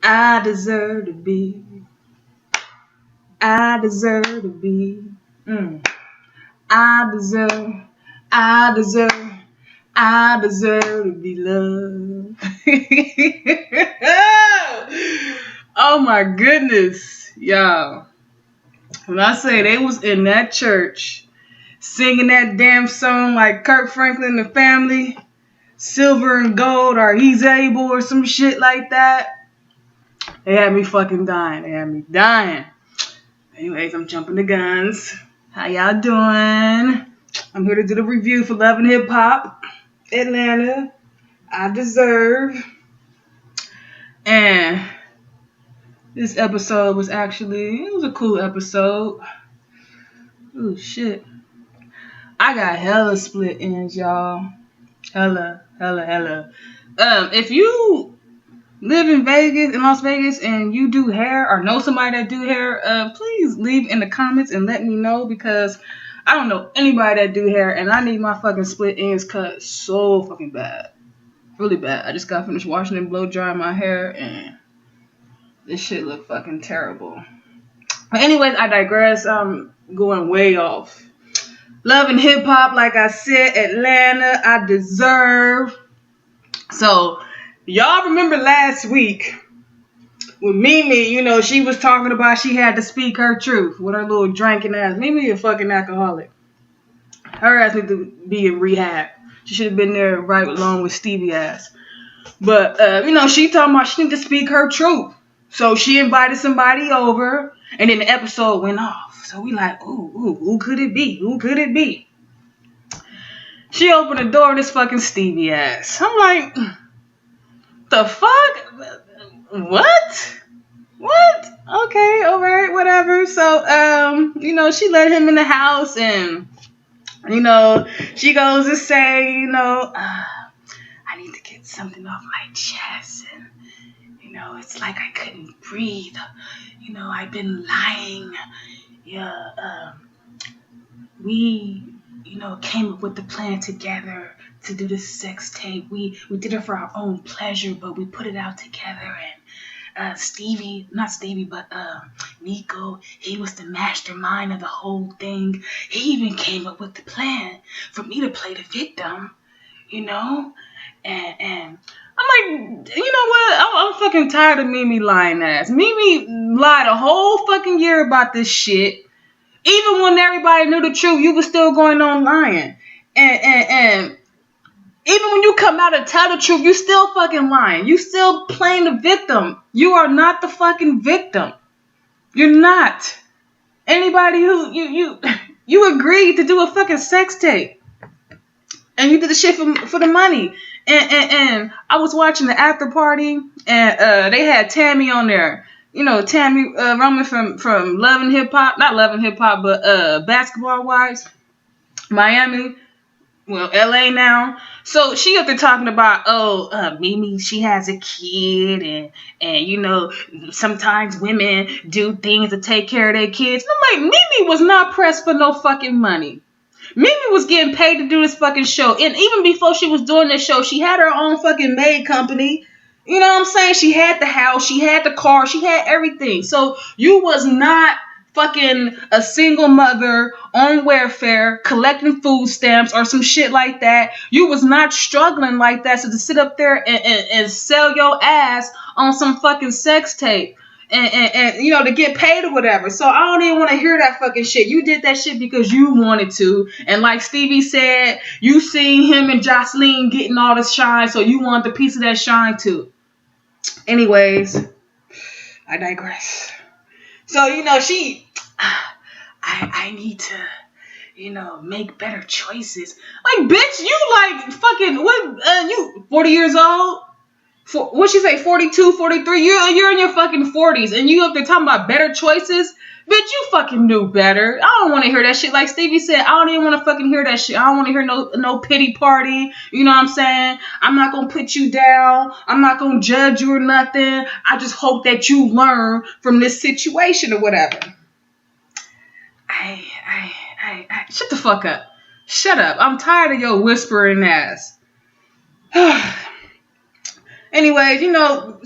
I deserve to be. I deserve to be. Mm. I deserve. I deserve. I deserve to be loved. Oh my goodness, y'all. When I say they was in that church singing that damn song like Kirk Franklin and the Family, Silver and Gold, or He's Able, or some shit like that, they had me fucking dying. They had me dying. Anyways, I'm jumping the guns. How y'all doing? I'm here to do the review for Love and Hip Hop Atlanta. I deserve. And this episode was it was a cool episode. Ooh, shit. I got hella split ends, y'all. Hella. If you live in Las Vegas, and you do hair or know somebody that do hair, please leave in the comments and let me know, because I don't know anybody that do hair, and I need my fucking split ends cut so fucking bad. Really bad. I just got finished washing and blow drying my hair, and this shit look fucking terrible. But anyways, I digress. I'm going way off. Love and Hip Hop, like I said, Atlanta, I deserve. So, y'all remember last week with Mimi, she was talking about she had to speak her truth with her little drinking ass. Mimi a fucking alcoholic. Her ass need to be in rehab. She should have been there right along with Stevie ass. But, she talking about she need to speak her truth. So she invited somebody over, and then the episode went off. So we like, ooh, who could it be? Who could it be? She opened the door, this fucking Stevie ass. I'm like, the fuck? What? Okay, alright, whatever. So, she let him in the house, and, she goes to say, I need to get something off my chest, and, it's like I couldn't breathe. I've been lying. Yeah, we, came up with the plan together to do this sex tape. We did it for our own pleasure, but we put it out together, and Nico, he was the mastermind of the whole thing. He even came up with the plan for me to play the victim, and I'm like, you know what? I'm fucking tired of Mimi lying ass. Mimi lied a whole fucking year about this shit. Even when everybody knew the truth, you was still going on lying. And even when you come out and tell the truth, you still fucking lying. You still playing the victim. You are not the fucking victim. You're not. Anybody who you agreed to do a fucking sex tape, and you did the shit for the money. And I was watching the after party, and they had Tammy on there. Tammy Roman from Love and Hip Hop, not Love and Hip Hop, but Basketball Wives, Miami, well, LA now. So she up there talking about, Mimi, she has a kid, and sometimes women do things to take care of their kids. And I'm like, Mimi was not pressed for no fucking money. Mimi was getting paid to do this fucking show. And even before she was doing this show, she had her own fucking maid company. You know what I'm saying? She had the house, she had the car, she had everything. So you was not fucking a single mother on welfare collecting food stamps or some shit like that. You was not struggling like that. So to sit up there and sell your ass on some fucking sex tape and to get paid or whatever. So I don't even want to hear that fucking shit. You did that shit because you wanted to. And like Stevie said, you seen him and Jocelyn getting all this shine, so you want the piece of that shine too. Anyways, I digress. So, I need to, make better choices. Like, bitch, you like fucking, you 40 years old? What'd she say, 42, 43? You're in your fucking 40s, and you up there talking about better choices? Bitch, you fucking knew better. I don't want to hear that shit. Like Stevie said, I don't even want to fucking hear that shit. I don't want to hear no pity party. You know what I'm saying? I'm not going to put you down. I'm not going to judge you or nothing. I just hope that you learn from this situation or whatever. Shut the fuck up. Shut up. I'm tired of your whispering ass. Anyways,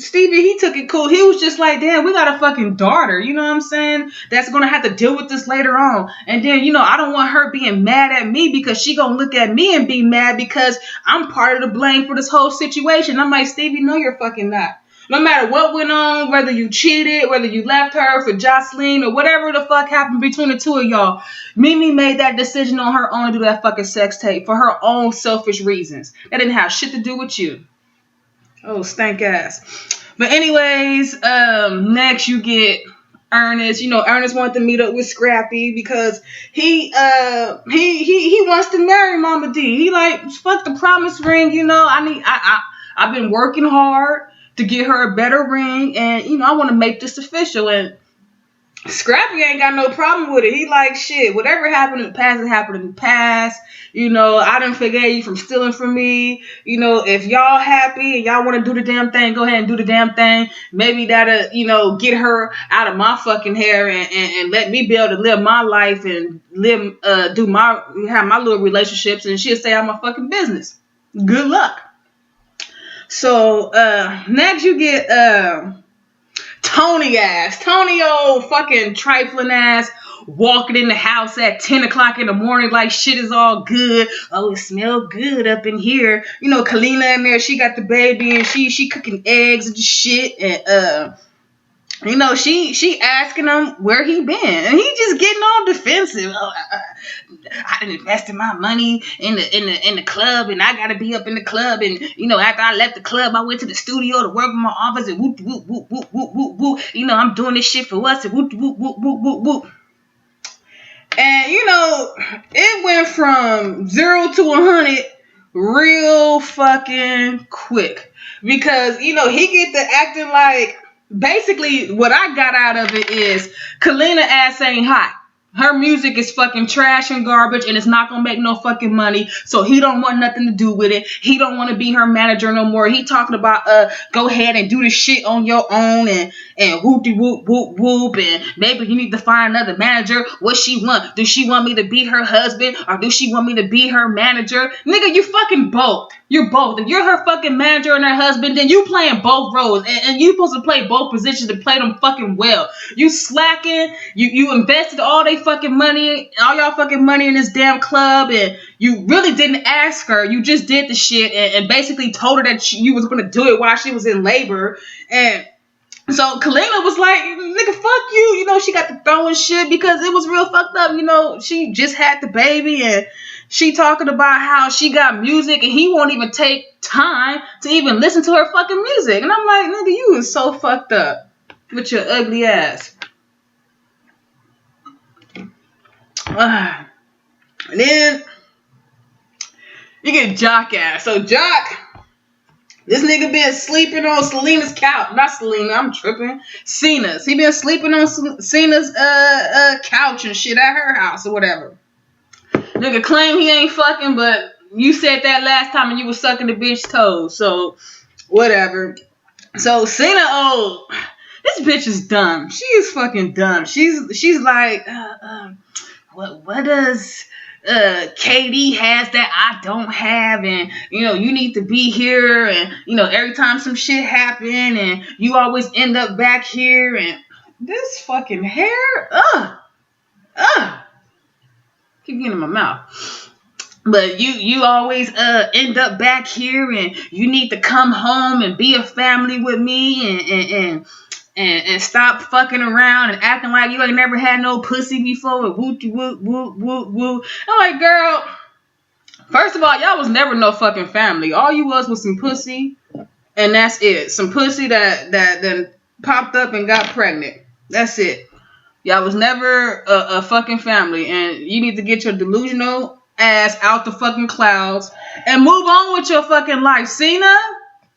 Stevie, he took it cool. He was just like, damn, we got a fucking daughter, you know what I'm saying? That's going to have to deal with this later on. And then, I don't want her being mad at me because she going to look at me and be mad because I'm part of the blame for this whole situation. I'm like, Stevie, no, you're fucking not. No matter what went on, whether you cheated, whether you left her for Jocelyn or whatever the fuck happened between the two of y'all, Mimi made that decision on her own to do that fucking sex tape for her own selfish reasons. That didn't have shit to do with you. Oh, stank ass. But anyways, next you get Ernest. Ernest wanted to meet up with Scrappy because he wants to marry Mama D. He like, fuck the promise ring, I've been working hard to get her a better ring, and I want to make this official. And Scrappy ain't got no problem with it. He like, shit, whatever happened in the past, it happened in the past. I done forgave you from stealing from me. If y'all happy and y'all want to do the damn thing, go ahead and do the damn thing. Maybe that'll, get her out of my fucking hair and let me be able to live my life and have my little relationships, and she'll stay out my fucking business. Good luck. So, next you get, Tony old fucking trifling ass, walking in the house at 10 o'clock in the morning like shit is all good. Oh, it smells good up in here. Kalina in there, she got the baby and she cooking eggs and shit. And, she asking him where he been. And he just getting all defensive. Oh, I done invested my money in the club, and I gotta be up in the club. And after I left the club, I went to the studio to work in my office, and whoop whoop whoop whoop whoop whoop whoop. I'm doing this shit for us, and whoop whoop whoop whoop whoop whoop. And it went from 0 to 100 real fucking quick because he get to acting like. Basically, what I got out of it is Kalina ass ain't hot. Her music is fucking trash and garbage, and it's not gonna make no fucking money. So he don't want nothing to do with it. He don't want to be her manager no more. He talking about go ahead and do the shit on your own and whoop whoop whoop whoop, and maybe you need to find another manager. What she want? Do she want me to be her husband, or do she want me to be her manager? Nigga, you fucking both. You're both. If you're her fucking manager and her husband, then you playing both roles, and you supposed to play both positions and play them fucking well. You slacking. You invested all y'all fucking money in this damn club, and you really didn't ask her. You just did the shit and basically told her that you was gonna do it while she was in labor. And so Kalina was like, nigga, fuck you. She got the throwing shit because it was real fucked up. She just had the baby, and she talking about how she got music and he won't even take time to even listen to her fucking music. And I'm like, nigga, you is so fucked up with your ugly ass. And then you get Jock ass. So Jock, this nigga been sleeping on Selena's couch. Not Selena, I'm tripping. Cena's. He been sleeping on Cena's couch and shit at her house or whatever. Nigga claim he ain't fucking, but you said that last time and you was sucking the bitch toes. So whatever. So Cena, this bitch is dumb. She is fucking dumb. She's like, what does KD has that I don't have, and you need to be here, and every time some shit happen and you always end up back here, and this fucking hair, keep getting in my mouth. But you always end up back here, and you need to come home and be a family with me, and stop fucking around and acting like you ain't never had no pussy before, and whoop whoop whoop whoop whoop. I'm like, girl, first of all, y'all was never no fucking family. All you was some pussy, and that's it. Some pussy that then popped up and got pregnant. That's it. Y'all was never a fucking family, and you need to get your delusional ass out the fucking clouds and move on with your fucking life. Cena,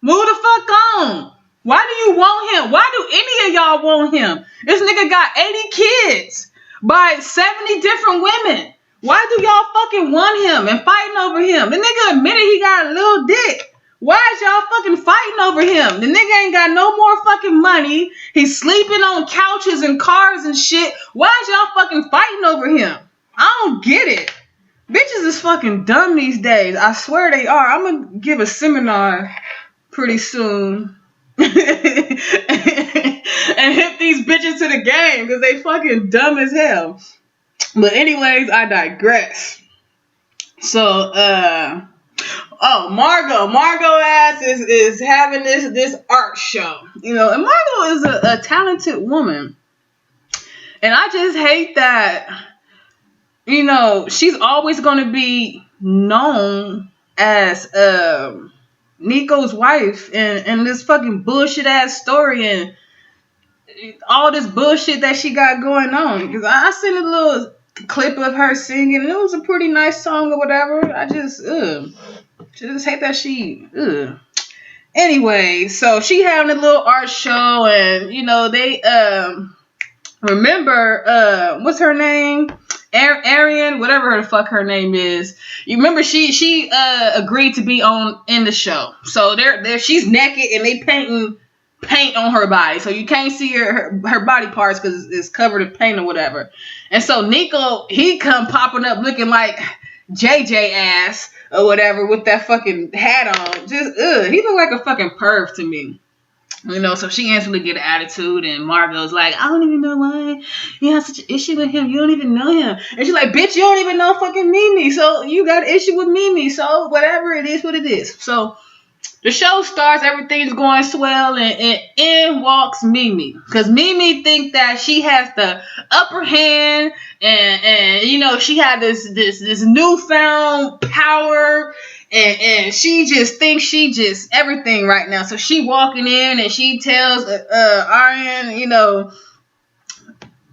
move the fuck on. Why do you want him? Why do any of y'all want him? This nigga got 80 kids by 70 different women. Why do y'all fucking want him and fighting over him? The nigga admitted he got a little dick. Why is y'all fucking fighting over him? The nigga ain't got no more fucking money. He's sleeping on couches and cars and shit. Why is y'all fucking fighting over him? I don't get it. Bitches is fucking dumb these days. I swear they are. I'm gonna give a seminar pretty soon. And hit these bitches to the game because they fucking dumb as hell. But anyways, I digress. So, Margot ass is having this art show, and Margot is a talented woman, and I just hate that, she's always gonna be known as Nico's wife, and this fucking bullshit ass story and all this bullshit that she got going on. Because I seen a little clip of her singing, and it was a pretty nice song or whatever. I just hate that she. Anyway, so she having a little art show, and they remember what's her name? Arian, whatever the fuck her name is. You remember she agreed to be in the show. So she's naked and they paint on her body, so you can't see her body parts because it's covered in paint or whatever. And so Nico, he come popping up looking like JJ ass or whatever with that fucking hat on. Just he looked like a fucking perv to me. So she instantly get an attitude, and Margot's like, I don't even know why you have such an issue with him. You don't even know him. And she's like, bitch, you don't even know fucking Mimi. So you got an issue with Mimi. So whatever, it is what it is. So the show starts, everything's going swell, and in walks Mimi. Because Mimi think that she has the upper hand, and she had this newfound power, and she just thinks she just everything right now. So she walking in, and she tells Arian,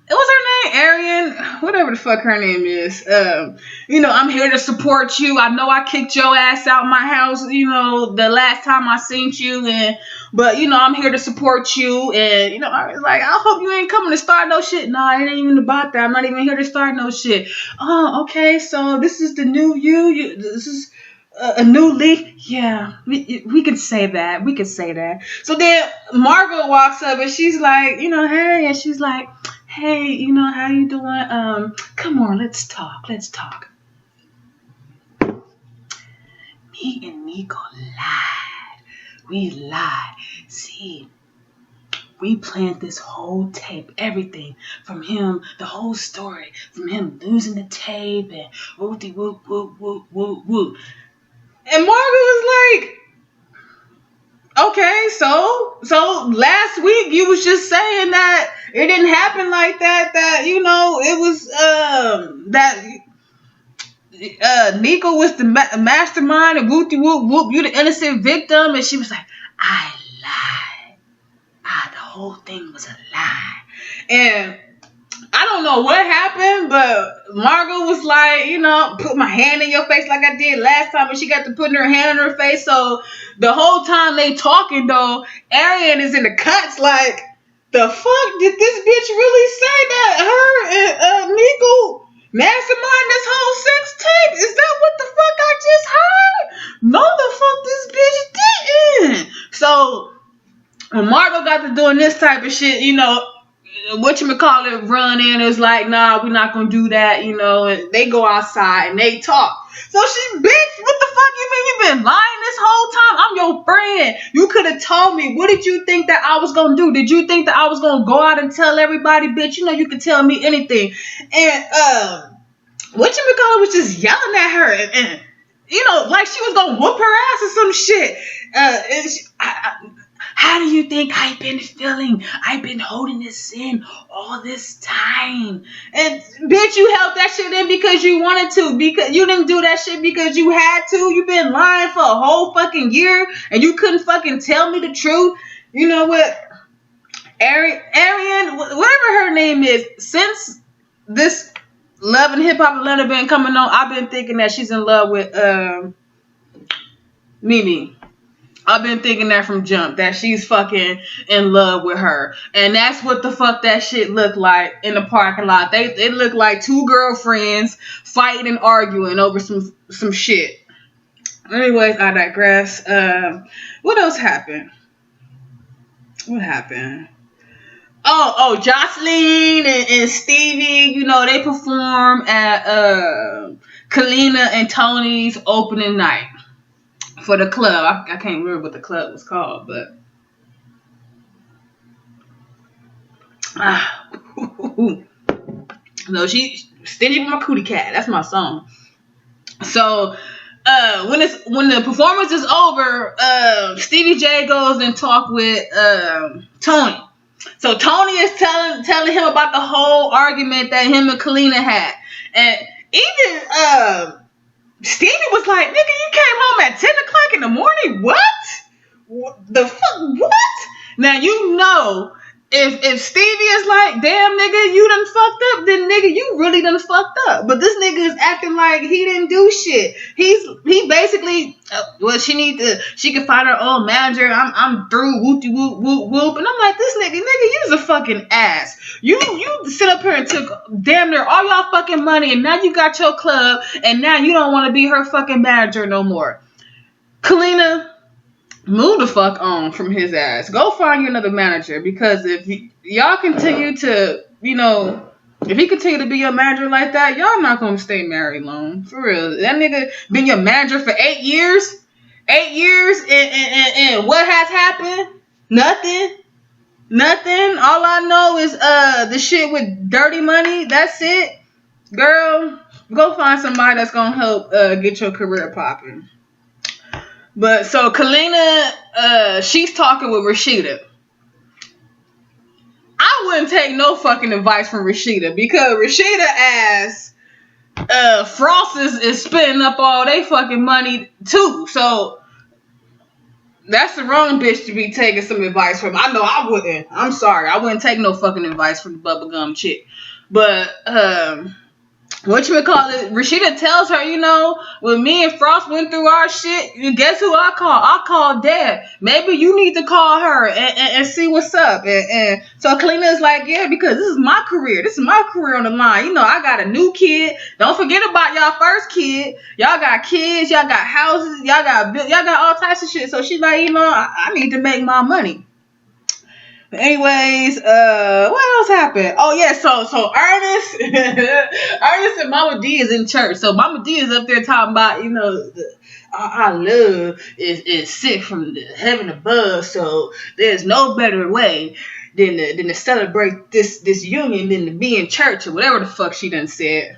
what's her name? Arian, whatever the fuck her name is. I'm here to support you. I know I kicked your ass out my house, the last time I seen you, but I'm here to support you. And I was like, I hope you ain't coming to start no shit. No, it ain't even about that. I'm not even here to start no shit. Oh, okay. So this is the new you. This is a new leaf. Yeah, we could say that. We could say that. So then Margot walks up, and she's like, hey, and she's like, hey, how you doing? Come on, let's talk. Me and Nico lied. We lied. See, we planned this whole tape, everything from him, the whole story, from him losing the tape and whoop-de whoop, whoop, whoop, whoop, whoop. And Margot was like, okay, so last week you was just saying that it didn't happen like that it was that Nico was the mastermind and whoop whoop whoop, you the innocent victim. And she was like, I lied. The whole thing was a lie. And I don't know what happened, but Margot was like, put my hand in your face like I did last time, and she got to putting her hand on her face. So the whole time they talking though, Arian is in the cuts like, the fuck did this bitch really say that her and Nico mastermind this whole sex tape? Is that what the fuck I just heard? No, the fuck this bitch didn't. So when Margot got to doing this type of shit, whatchamacallit run in is like, nah, we're not gonna do that, and they go outside and they talk. So she, bitch, what the fuck you mean you been lying this whole time? I'm your friend. You could have told me. What did you think that I was gonna do? Did you think that I was gonna go out and tell everybody, bitch? You could tell me anything. And whatchamacallit was just yelling at her and like she was gonna whoop her ass or some shit. How do you think I've been feeling? I've been holding this in all this time. And bitch, you held that shit in because you wanted to. Because you didn't do that shit because you had to. You've been lying for a whole fucking year and you couldn't fucking tell me the truth. You know what? Arian, whatever her name is, since this Love and Hip Hop Atlanta been coming on, I've been thinking that she's in love with Mimi. I've been thinking that from jump, that she's fucking in love with her. And that's what the fuck that shit looked like in the parking lot. It looked like two girlfriends fighting and arguing over some shit. Anyways, I digress. What else happened? What happened? Oh, Jocelyn and Stevie, they perform at Kalina and Tony's opening night for the club. I can't remember what the club was called, but no, she Stingy with My Cootie Cat. That's my song. So when the performance is over, Stevie J goes and talk with Tony. So Tony is telling him about the whole argument that him and Kalina had, and even Stevie was like, "Nigga, you came home at 10 o'clock in the morning. What the fuck? What?" Now you know. If Stevie is like, damn nigga, you done fucked up, then nigga, you really done fucked up. But this nigga is acting like he didn't do shit. He basically, she can find her own manager. I'm through, whoop whoop whoop whoop. And I'm like, this nigga, you's a fucking ass. You sit up here and took damn near all y'all fucking money, and now you got your club, and now you don't want to be her fucking manager no more. Kalina, move the fuck on from his ass. Go find you another manager, because if y'all continue to, if he continue to be your manager like that, y'all not gonna stay married long. For real. That nigga been your manager for 8 years. 8 years, and what has happened? Nothing. All I know is the shit with dirty money. That's it. Girl, go find somebody that's gonna help get your career popping. But so Kalina, she's talking with Rashida. I wouldn't take no fucking advice from Rashida, because Rashida ass Frost is spending up all they fucking money too. So that's the wrong bitch to be taking some advice from. I know I wouldn't. I'm sorry. I wouldn't take no fucking advice from the bubblegum chick. But whatchamacallit, Rashida tells her, when me and Frost went through our shit, guess who I called? I called Dad. Maybe you need to call her and see what's up. And so Kalina is like, yeah, because this is my career. This is my career on the line. I got a new kid. Don't forget about y'all first kid. Y'all got kids. Y'all got houses. Y'all got all types of shit. So she's like, I need to make my money. But anyways, what else happened? Oh yeah, so Ernest and Mama D is in church. So Mama D is up there talking about, our love is sent from the heaven above. So there's no better way than to celebrate this union than to be in church, or whatever the fuck she done said.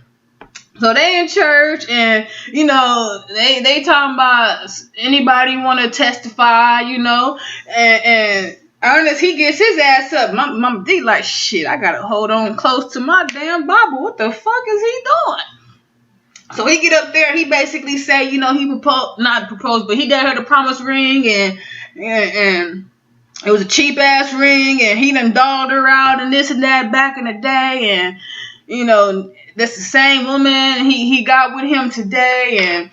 So they in church, and they talking about anybody want to testify, and Ernest, he gets his ass up. Mama D like, shit, I gotta hold on close to my damn Bible. What the fuck is he doing? So he get up there and he basically say, he not proposed, but he got her the promise ring, and it was a cheap ass ring, and he done dolled her out and this and that back in the day, and that's the same woman he got with him today, and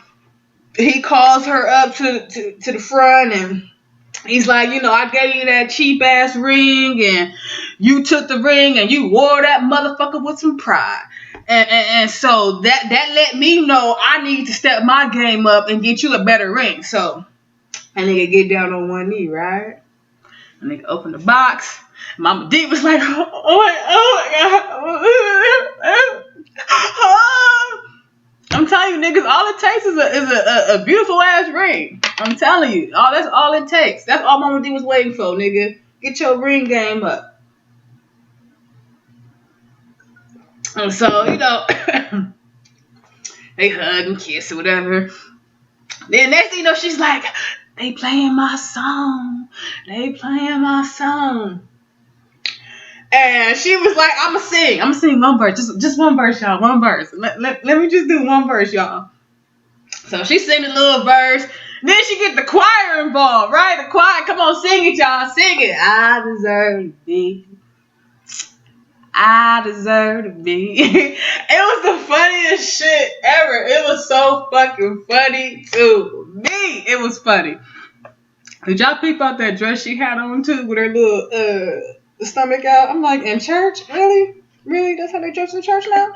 he calls her up to the front, and he's like, I gave you that cheap ass ring, and you took the ring and you wore that motherfucker with some pride. And so that let me know I need to step my game up and get you a better ring. So I nigga get down on one knee, right? And nigga open the box. Mama D was like, oh my God. I'm telling you, niggas, all it takes is a beautiful ass ring. I'm telling you, that's all it takes. That's all Mama D was waiting for, nigga. Get your ring game up. And so, they hug and kiss or whatever. Then next thing she's like, they playing my song. And she was like, I'ma sing one verse. Just one verse, y'all. One verse. Let me just do one verse, y'all. So she sing a little verse. Then she get the choir involved, right? The choir, come on, sing it, y'all. Sing it. I deserve to be. It was the funniest shit ever. It was so fucking funny to me. It was funny. Did y'all peep out that dress she had on too, with her little stomach out? I'm like, in church? Really? That's how they dress in church now?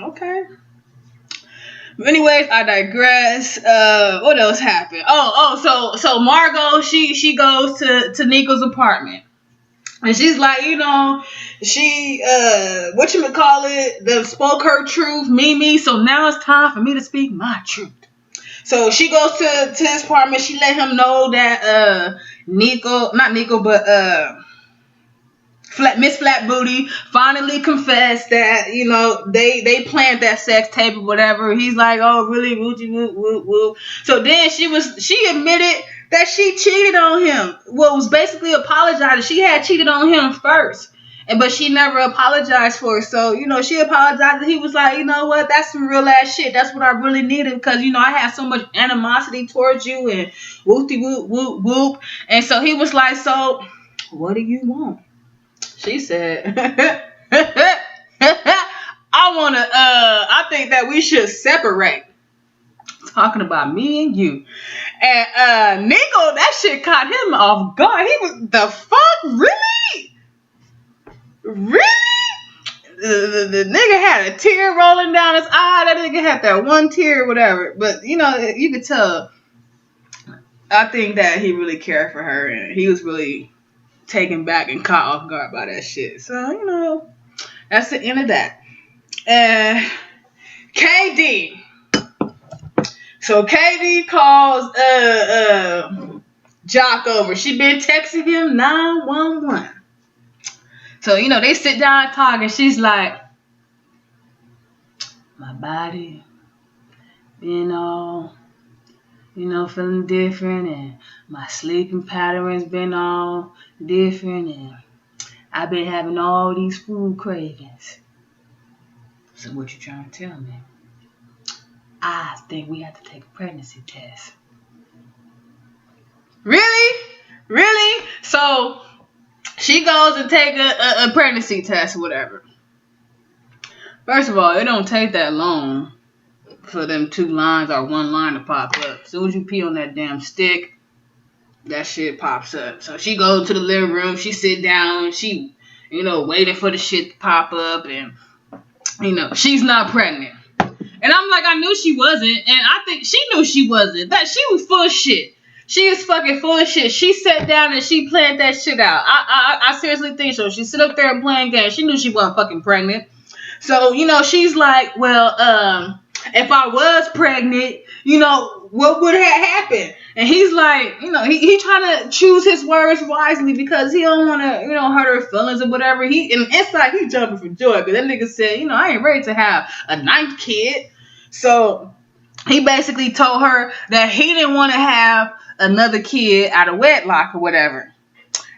Okay. But anyways, I digress. What else happened? So Margot, she goes to Nico's apartment. And she's like, she spoke her truth, me. So now it's time for me to speak my truth. So she goes to his apartment. She let him know that not Nico, but Miss Flat Booty finally confessed that, you know, they planned that sex tape or whatever. He's like, oh really, woochie woo woo woo. So then she admitted that she cheated on him. Well, was basically apologizing. She had cheated on him first. But she never apologized for it. So, you know, she apologized and he was like, you know what, that's some real ass shit. That's what I really needed because, you know, I had so much animosity towards you and whoopty whoop whoop whoop. And so he was like, so what do you want? She said, I think that we should separate. Talking about me and you. And Nico, that shit caught him off guard. He was, the fuck? Really? Really? The nigga had a tear rolling down his eye. That nigga had that one tear or whatever. But, you know, you could tell. I think that he really cared for her. And he was really taken back and caught off guard by that shit. So, you know, that's the end of that. KD. So KD calls Jock over. She been texting him 911. So, you know, they sit down and talk, and she's like, my body been all, you know, feeling different, and my sleeping patterns been all different, and I've been having all these food cravings. So what you trying to tell me? I think we have to take a pregnancy test. Really? Really? So she goes and take a pregnancy test or whatever. First of all, it don't take that long for them 2 lines or 1 line to pop up. As soon as you pee on that damn stick, that shit pops up. So she goes to the living room. She sit down. She, you know, waiting for the shit to pop up. And, you know, she's not pregnant. And I'm like, I knew she wasn't. And I think she knew she wasn't. That she was full of shit. She is fucking full of shit. She sat down and she planned that shit out. I seriously think so. She sit up there and playing games. She knew she wasn't fucking pregnant. So, you know, she's like, well, if I was pregnant, you know, what would have happened? And he's like, you know, he trying to choose his words wisely because he don't want to, you know, hurt her feelings or whatever. And inside, he's jumping for joy. But that nigga said, you know, I ain't ready to have a 9th kid. So he basically told her that he didn't want to have another kid out of wedlock or whatever.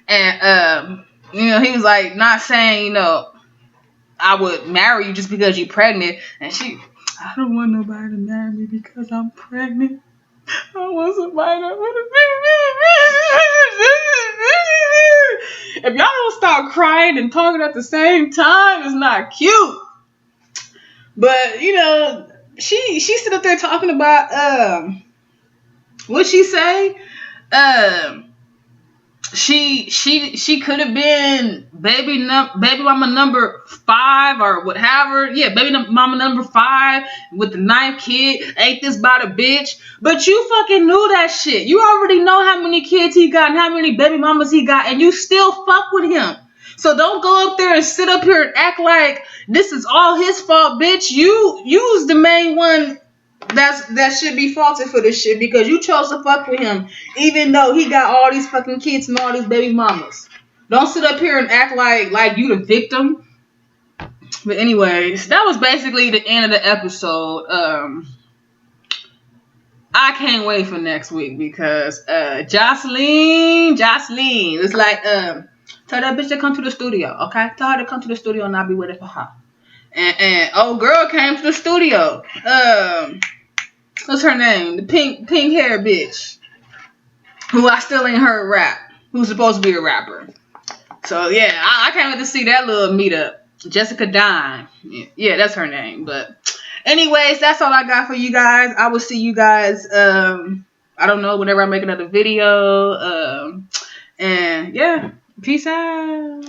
And, you know, he was like, not saying, you know, I would marry you just because you're pregnant. And she, I don't want nobody to marry me because I'm pregnant. I want somebody that would have been. If y'all don't stop crying and talking at the same time, it's not cute. But, you know, she stood up there talking about, what'd she say? She could have been baby mama number 5 or whatever. Yeah, baby mama number 5 with the 9th kid. Ain't this about a bitch? But you fucking knew that shit. You already know how many kids he got and how many baby mamas he got, and you still fuck with him. So don't go up there and sit up here and act like this is all his fault, bitch. You's the main one that should be faulted for this shit because you chose to fuck with him even though he got all these fucking kids and all these baby mamas. Don't sit up here and act like you the victim. But anyways, that was basically the end of the episode. I can't wait for next week because Jocelyn, it's like tell that bitch to come to the studio, okay? Tell her to come to the studio and I'll be waiting for her. And old girl came to the studio. What's her name? The pink hair bitch. Who I still ain't heard rap. Who's supposed to be a rapper. So yeah, I can't wait to see that little meetup. Jessica Dime. Yeah, that's her name. But anyways, that's all I got for you guys. I will see you guys, I don't know, whenever I make another video. And yeah, peace out.